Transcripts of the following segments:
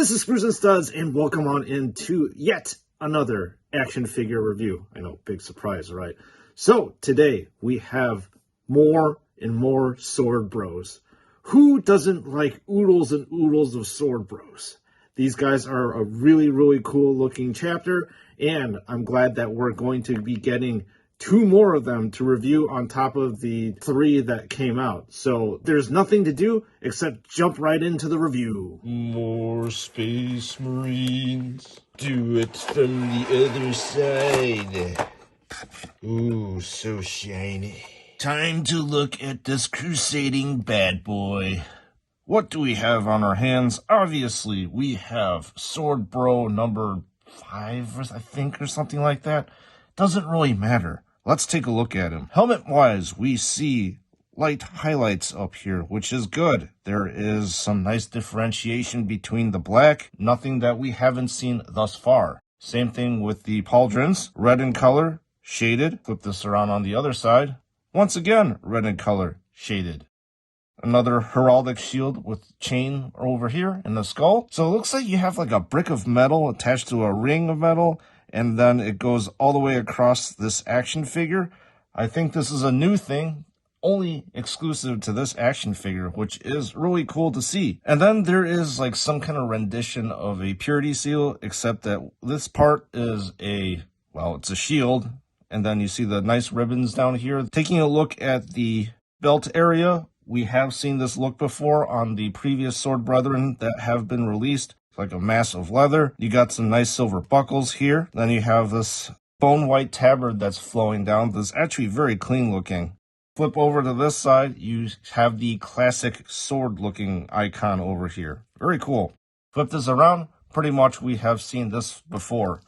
this is Screws and Studs, and welcome on into yet another action figure review. I know, big surprise, right? So, today we have more and more sword bros. Who doesn't like oodles and oodles of sword bros? These guys are a really, really cool looking chapter, and I'm glad that we're going to be getting 2 more of them to review on top of the 3 that came out. So there's nothing to do except jump right into the review. More Space Marines. Do it from the other side. Ooh, so shiny. Time to look at this crusading bad boy. What do we have on our hands? Obviously, we have Sword Bro number 5, I think, or something like that. Doesn't really matter. Let's take a look at him. Helmet-wise, we see light highlights up here, which is good. There is some nice differentiation between the black, nothing that we haven't seen thus far. Same thing with the pauldrons, red in color, shaded. Flip this around on the other side. Once again, red in color, shaded. Another heraldic shield with chain over here in the skull. So it looks like you have like a brick of metal attached to a ring of metal, and then it goes all the way across this action figure. I think this is a new thing, only exclusive to this action figure, which is really cool to see. And then there is like some kind of rendition of a purity seal, except that this part is it's a shield. And then you see the nice ribbons down here. Taking a look at the belt area, we have seen this look before on the previous Sword Brethren that have been released. It's like a mass of leather. You got some nice silver buckles here. Then you have this bone white tabard that's flowing down. That's actually very clean looking. Flip over to this side, you have the classic sword looking icon over here. Very cool. Flip this around, pretty much we have seen this before.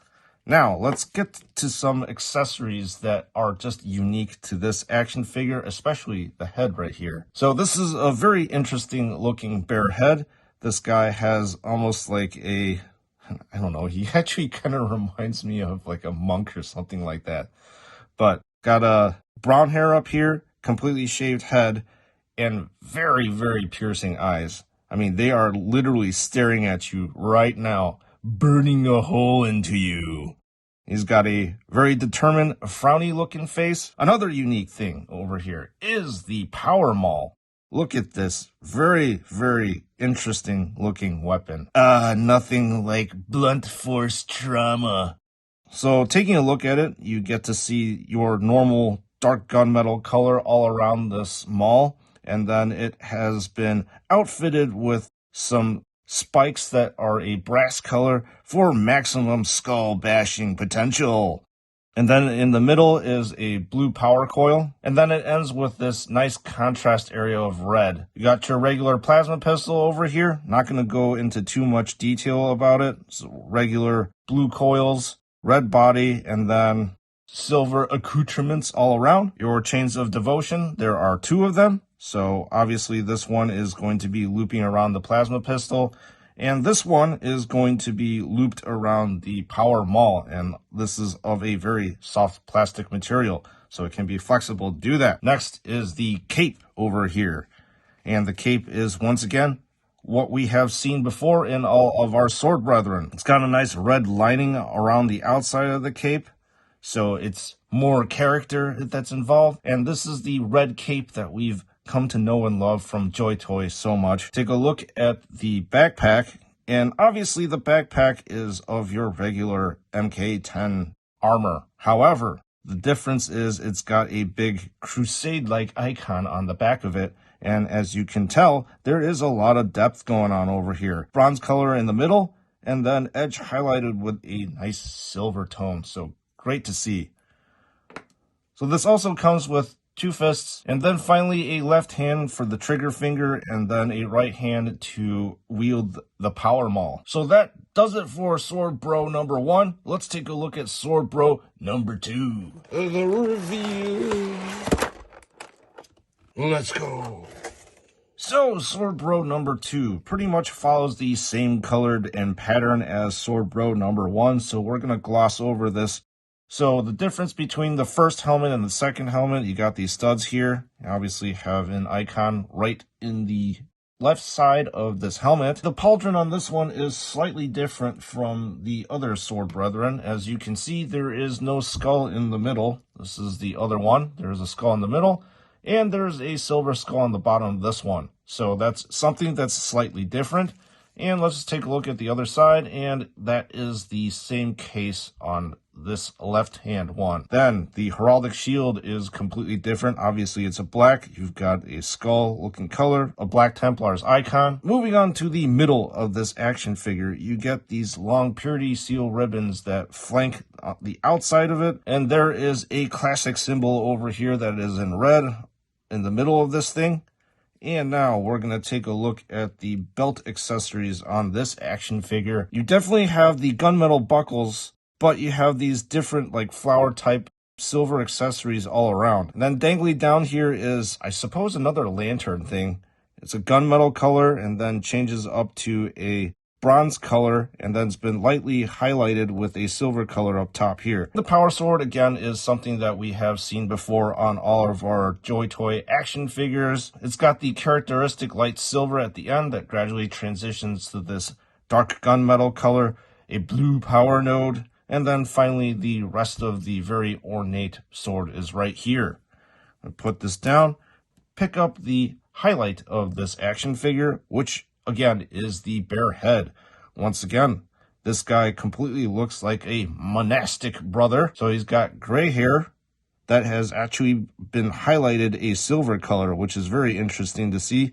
Now, let's get to some accessories that are just unique to this action figure, especially the head right here. So this is a very interesting looking bear head. This guy has almost like I don't know, he actually kind of reminds me of like a monk or something like that. But got a brown hair up here, completely shaved head, and very, very piercing eyes. I mean, they are literally staring at you right now, burning a hole into you. He's got a very determined, frowny looking face. Another unique thing over here is the Power Maul. Look at this very, very interesting looking weapon. Nothing like blunt force trauma. So taking a look at it, you get to see your normal dark gunmetal color all around this maul. And then it has been outfitted with some spikes that are a brass color for maximum skull bashing potential. And then in the middle is a blue power coil. And then it ends with this nice contrast area of red. You got your regular plasma pistol over here. Not going to go into too much detail about it. So regular blue coils, red body, and then silver accoutrements all around. Your chains of devotion, there are 2 of them. So obviously this one is going to be looping around the plasma pistol, and this one is going to be looped around the Power Maul, and this is of a very soft plastic material, so it can be flexible to do that. Next is the cape over here, and the cape is once again what we have seen before in all of our Sword Brethren. It's got a nice red lining around the outside of the cape, so it's more character that's involved, and this is the red cape that we've come to know and love from JoyToy so much. Take a look at the backpack, and obviously the backpack is of your regular MK10 armor. However, the difference is it's got a big crusade-like icon on the back of it, and as you can tell, there is a lot of depth going on over here. Bronze color in the middle, and then edge highlighted with a nice silver tone, so great to see. So this also comes with 2 fists, and then finally a left hand for the trigger finger, and then a right hand to wield the Power Maul. So that does it for Sword Bro number 1. Let's take a look at Sword Bro number 2. The review. Let's go. So Sword Bro number 2 pretty much follows the same colored and pattern as Sword Bro number 1, so we're going to gloss over this. So the difference between the first helmet and the second helmet, you got these studs here. You obviously have an icon right in the left side of this helmet. The pauldron on this one is slightly different from the other sword brethren. As you can see, there is no skull in the middle. This is the other one. There's a skull in the middle, and there's a silver skull on the bottom of this one. So that's something that's slightly different. And let's just take a look at the other side, and that is the same case on this left-hand one. Then the heraldic shield is completely different. Obviously, it's a black. You've got a skull-looking color, a Black Templars icon. Moving on to the middle of this action figure, you get these long purity seal ribbons that flank the outside of it, and there is a classic symbol over here that is in red in the middle of this thing. And now we're going to take a look at the belt accessories on this action figure. You definitely have the gunmetal buckles, but you have these different like flower type silver accessories all around. And then dangly down here is, I suppose, another lantern thing. It's a gunmetal color and then changes up to a bronze color, and then it's been lightly highlighted with a silver color up top here. The power sword, again, is something that we have seen before on all of our JoyToy action figures. It's got the characteristic light silver at the end that gradually transitions to this dark gunmetal color, a blue power node, and then finally the rest of the very ornate sword is right here. I'll put this down, pick up the highlight of this action figure, which again is the bare head. Once again, this guy completely looks like a monastic brother. So he's got gray hair that has actually been highlighted a silver color, which is very interesting to see.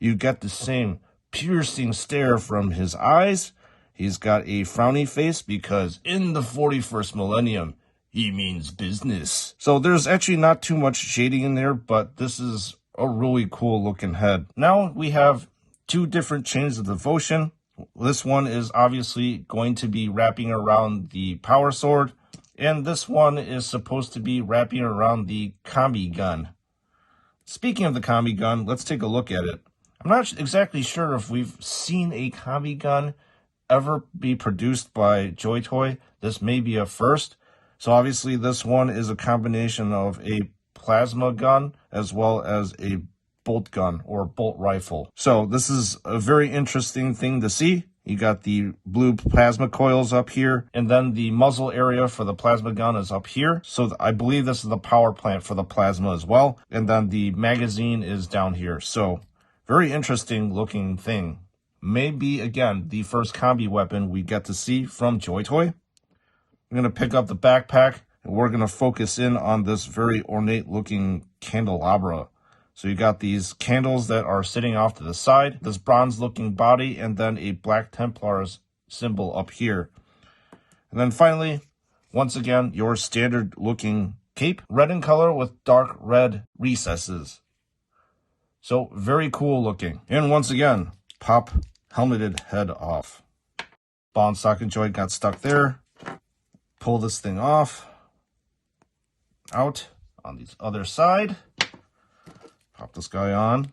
You get the same piercing stare from his eyes. He's got a frowny face because in the 41st millennium, he means business. So there's actually not too much shading in there, but this is a really cool looking head. Now we have two different chains of devotion. This one is obviously going to be wrapping around the power sword, and this one is supposed to be wrapping around the Combi-Gun. Speaking of the Combi-Gun, let's take a look at it. I'm not exactly sure if we've seen a Combi-Gun ever be produced by JoyToy. This may be a first. So obviously this one is a combination of a plasma gun as well as a bolt gun or bolt rifle. So this is a very interesting thing to see. You got the blue plasma coils up here, and then the muzzle area for the plasma gun is up here. So I believe this is the power plant for the plasma as well. And then the magazine is down here. So very interesting looking thing. Maybe, again, the first combi weapon we get to see from JoyToy. I'm going to pick up the backpack, and we're going to focus in on this very ornate looking candelabra. So you got these candles that are sitting off to the side, this bronze looking body, and then a Black Templars symbol up here. And then finally, once again, your standard looking cape, red in color with dark red recesses. So very cool looking. And once again, pop helmeted head off. Ball and socket joint got stuck there. Pull this thing off. Out on the other side. Pop this guy on.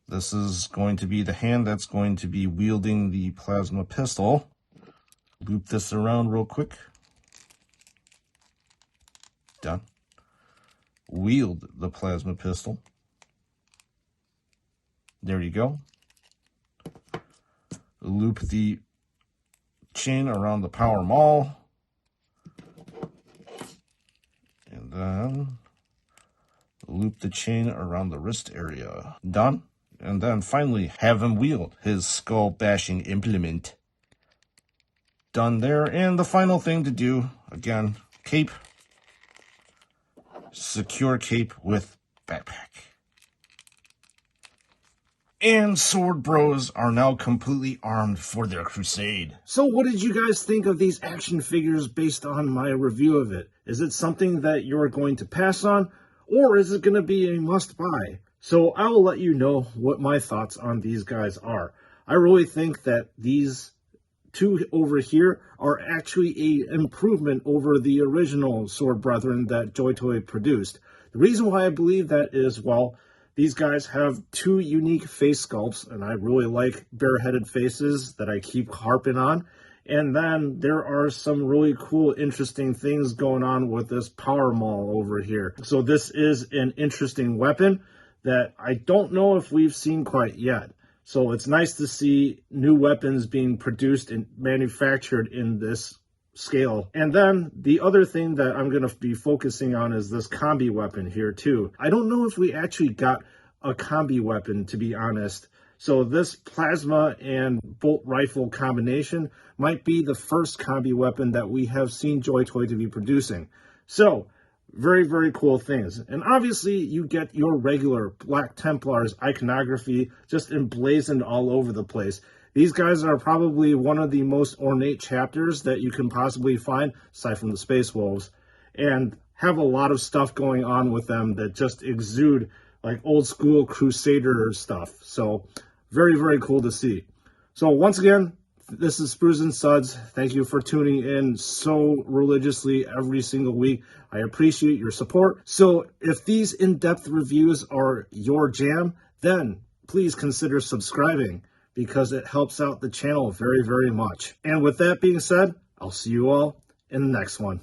This is going to be the hand that's going to be wielding the plasma pistol. Loop this around real quick. Done. Wield the plasma pistol. There you go. Loop the chain around the Power Maul. And then loop the chain around the wrist area. Done. And then finally have him wield his skull bashing implement. Done there. And the final thing to do, again, cape. Secure cape with backpack. And Sword Bros are now completely armed for their crusade. So what did you guys think of these action figures based on my review of it? Is it something that you're going to pass on, or is it going to be a must-buy? So I will let you know what my thoughts on these guys are. I really think that these two over here are actually an improvement over the original Sword Brethren that JoyToy produced. The reason why I believe that is, well, these guys have two unique face sculpts, and I really like bareheaded faces that I keep harping on. And then there are some really cool, interesting things going on with this Power Maul over here. So this is an interesting weapon. that I don't know if we've seen quite yet. So it's nice to see new weapons being produced and manufactured in this scale. And then the other thing that I'm going to be focusing on is this combi weapon here too. I don't know if we actually got a combi weapon, to be honest. So this plasma and bolt rifle combination might be the first combi weapon that we have seen JoyToy to be producing. So very, very cool things. And obviously you get your regular Black Templars iconography just emblazoned all over the place. These guys are probably one of the most ornate chapters that you can possibly find, aside from the Space Wolves, and have a lot of stuff going on with them that just exude like old school Crusader stuff. So very, very cool to see. So once again, this is Sprues and Suds. Thank you for tuning in so religiously every single week. I appreciate your support. So if these in-depth reviews are your jam, then please consider subscribing because it helps out the channel very, very much. And with that being said, I'll see you all in the next one.